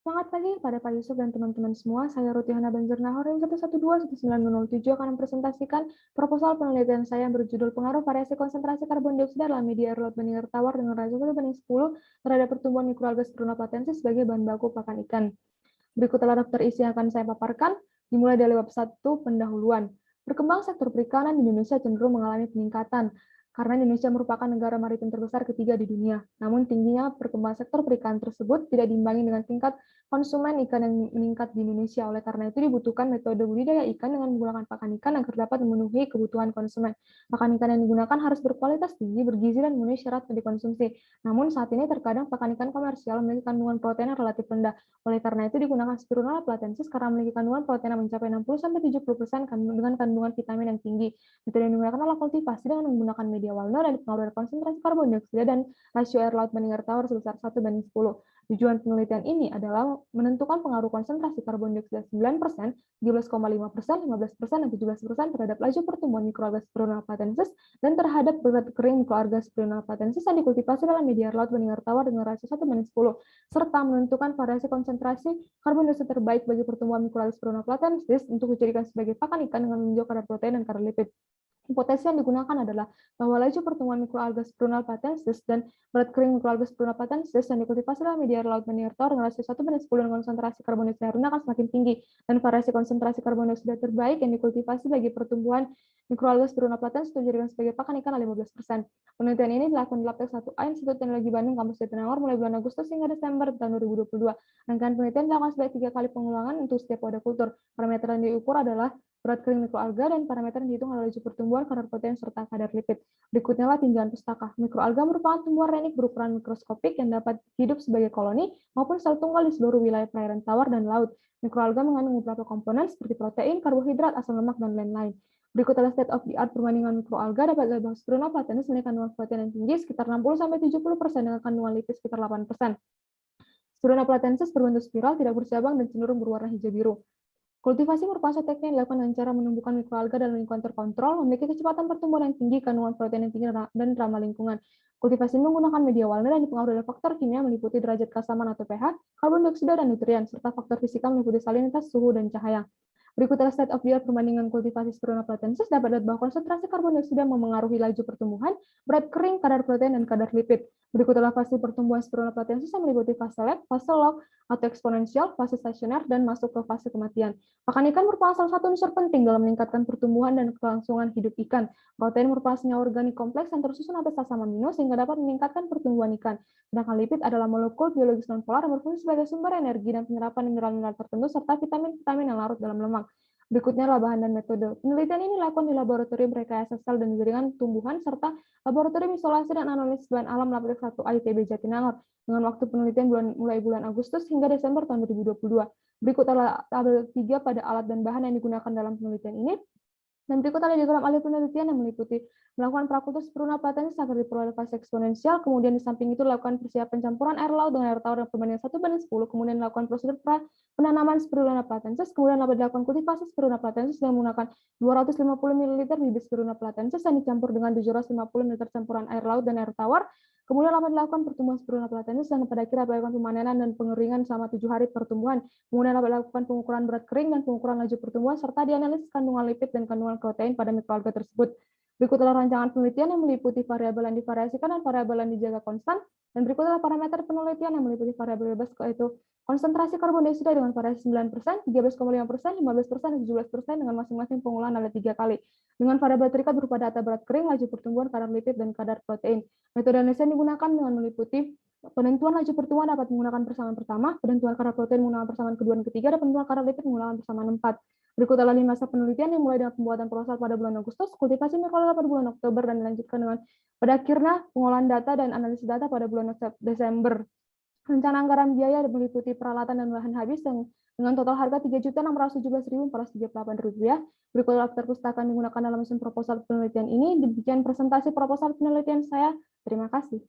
Selamat pagi pada Pak Yusuf dan teman-teman semua. Saya Rutihana Banjernahor yang 112-19007 akan mempresentasikan proposal penelitian saya yang berjudul pengaruh variasi konsentrasi karbon dioksida dalam media air laut banding air tawar dengan rasio 1:10 terhadap pertumbuhan mikroalga Spirulina platensis sebagai bahan baku pakan ikan. Berikut adalah daftar isi yang akan saya paparkan, dimulai dari bab 1 pendahuluan. Berkembang sektor perikanan di Indonesia cenderung mengalami peningkatan, karena Indonesia merupakan negara maritim terbesar ketiga di dunia. Namun tingginya perkembangan sektor perikanan tersebut tidak diimbangi dengan tingkat konsumen ikan yang meningkat di Indonesia. Oleh karena itu dibutuhkan metode budidaya ikan dengan menggunakan pakan ikan agar dapat memenuhi kebutuhan konsumen. Pakan ikan yang digunakan harus berkualitas tinggi, bergizi, dan memenuhi syarat untuk dikonsumsi. Namun saat ini terkadang pakan ikan komersial memiliki kandungan protein yang relatif rendah. Oleh karena itu digunakan Spirulina platensis karena memiliki kandungan protein yang mencapai 60-70% dengan kandungan vitamin yang tinggi. Metode yang digunakan adalah kultivasi dengan menggunakan media walna dan pengaruh dari konsentrasi karbon dioksida dan rasio air laut banding air tawar sebesar 1:10. Tujuan penelitian ini adalah menentukan pengaruh konsentrasi karbon dioksida 9%, 17,5%, 15%, dan 17% terhadap laju pertumbuhan mikroalga Spirulina platensis dan terhadap berat kering mikroalga Spirulina platensis yang dikultivasi dalam media air laut banding air tawar dengan rasio 1:10, serta menentukan variasi konsentrasi karbon dioksida terbaik bagi pertumbuhan mikroalga Spirulina platensis untuk dijadikan sebagai pakan ikan dengan meninjau kadar protein dan kadar lipid. Hipotesa yang digunakan adalah bahwa laju pertumbuhan mikroalga Spirulina platensis dan berat kering mikroalga Spirulina platensis yang dikultivasi dalam media air laut banding air tawar dengan rasio 1:10 dengan konsentrasi karbon dioksida yang rendah akan semakin tinggi, dan variasi konsentrasi karbon dioksida terbaik yang dikultivasi bagi pertumbuhan mikroalga Spirulina platensis dijadikan sebagai pakan ikan adalah 15%. Penelitian ini dilakukan di Lab Tek 1A Institut Teknologi Bandung Kampus Jatinangor mulai bulan Agustus hingga Desember tahun 2022. Rangkaian penelitian dilakukan sebanyak 3 kali pengulangan untuk setiap wadah kultur. Parameter yang diukur adalah berat kering mikroalga, dan parameter yang dihitung adalah laju pertumbuhan, kadar protein, serta kadar lipid. Berikutnya adalah tinjauan pustaka. Mikroalga merupakan tumbuhan renik berukuran mikroskopik yang dapat hidup sebagai koloni maupun sel tunggal di seluruh wilayah perairan tawar dan laut. Mikroalga mengandung beberapa komponen seperti protein, karbohidrat, asam lemak, dan lain-lain. Berikut adalah state of the art perbandingan mikroalga dapat dilihat bahwa Spirulina platensis memiliki kandungan protein yang tinggi sekitar 60-70% dengan kandungan lipid sekitar 8%. Spirulina platensis berbentuk spiral, tidak bercabang, dan cenderung berwarna hijau biru. Kultivasi merupakan suatu teknik yang dilakukan dengan cara menumbuhkan mikroalga dalam lingkungan terkontrol, memiliki kecepatan pertumbuhan yang tinggi, kandungan protein yang tinggi, dan ramah lingkungan. Kultivasi menggunakan media walna dan dipengaruhi oleh faktor kimia meliputi derajat keasaman atau pH, karbon dioksida, dan nutrien, serta faktor fisika meliputi salinitas, suhu, dan cahaya. Berikut adalah state of the art perbandingan kultivasi Spirulina platensis dapat dilihat bahwa konsentrasi karbon dioksida memengaruhi laju pertumbuhan, berat kering, kadar protein, dan kadar lipid. Berikut adalah fase pertumbuhan Spirulina platensis yang meliputi fase lag, fase log, atau eksponensial, fase stasioner, dan masuk ke fase kematian. Pakan ikan merupakan salah satu unsur penting dalam meningkatkan pertumbuhan dan kelangsungan hidup ikan. Protein merupakan senyawa organik kompleks yang tersusun atas asam amino sehingga dapat meningkatkan pertumbuhan ikan. Sedangkan lipid adalah molekul biologis nonpolar yang berfungsi sebagai sumber energi dan penyerapan mineral-mineral tertentu serta vitamin-vitamin yang larut dalam lemak. Berikutnya adalah bahan dan metode. Penelitian ini dilakukan di laboratorium rekayasa sel dan jaringan tumbuhan serta laboratorium isolasi dan analisis bahan alam Lab Tek 1A ITB Jatinangor dengan waktu penelitian mulai bulan Agustus hingga Desember tahun 2022. Berikut adalah tabel 3 pada alat dan bahan yang digunakan dalam penelitian ini. Dan berikut adalah diagram alur penelitian yang meliputi melakukan prakultur Spirulina platensis agar diperoleh fase eksponensial, kemudian di samping itu dilakukan persiapan campuran air laut dengan air tawar dengan perbandingan 1:10, kemudian dilakukan prosedur penanaman Spirulina platensis, kemudian dapat dilakukan kultivasi Spirulina platensis dengan menggunakan 250 ml bibit Spirulina platensis yang dicampur dengan 750 ml campuran air laut dan air tawar. Kemudian dapat dilakukan pertumbuhan Spirulina platensis dan pada akhirnya dilakukan pemanenan dan pengeringan selama 7 hari pertumbuhan. Kemudian dapat dilakukan pengukuran berat kering dan pengukuran laju pertumbuhan serta dianalisis kandungan lipid dan kandungan protein pada mikroalga tersebut. Berikut adalah rancangan penelitian yang meliputi variabel yang divariasikan dan variabel yang dijaga konstan. Dan berikut adalah parameter penelitian yang meliputi variabel bebas, yaitu konsentrasi karbon dioksida dengan variasi 9%, 13,5%, 15%, dan 17% dengan masing-masing pengolahan ada 3 kali. Dengan variabel terikat berupa data berat kering, laju pertumbuhan, kadar lipid, dan kadar protein. Metode analisis yang digunakan dengan meliputi penentuan laju pertumbuhan dapat menggunakan persamaan pertama, penentuan kadar protein menggunakan persamaan kedua dan ketiga, dan penentuan kadar lipid menggunakan persamaan 4. Berikut adalah 5 masa penelitian yang mulai dengan pembuatan proposal pada bulan Agustus, kultivasi mikroalga pada bulan Oktober, dan dilanjutkan dengan pada akhirnya pengolahan data dan analisis data pada bulan Desember. Rencana anggaran biaya meliputi peralatan dan bahan habis yang dengan total harga Rp3.617.438. Berikut daftar pustaka yang digunakan dalam mesin proposal penelitian ini. Demikian presentasi proposal penelitian saya. Terima kasih.